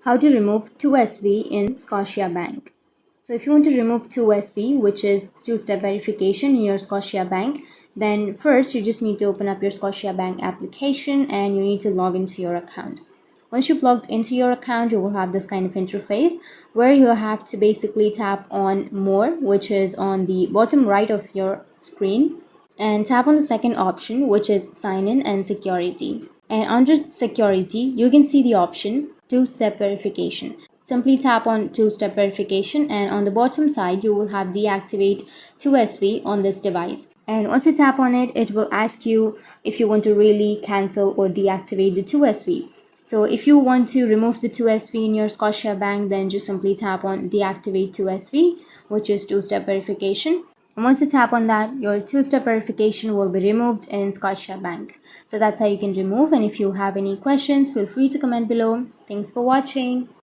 How to remove 2SV in Scotiabank. So if you want to remove 2SV, which is two-step verification in your Scotiabank, then first you just need to open up your Scotiabank application and you need to log into your account. Once you've logged into your account, you will have this kind of interface where you'll have to basically tap on More, which is on the bottom right of your screen, and tap on the second option, which is Sign In and Security. And under Security, you can see the option Two-Step Verification. Simply tap on Two-Step Verification, and on the bottom side, you will have Deactivate 2SV on this device. And once you tap on it, it will ask you if you want to really cancel or deactivate the 2SV. So if you want to remove the 2SV in your Scotiabank, then just simply tap on Deactivate 2SV, which is two-step verification. And once you tap on that, your two-step verification will be removed in Scotiabank. So that's how you can remove. And if you have any questions, feel free to comment below. Thanks for watching.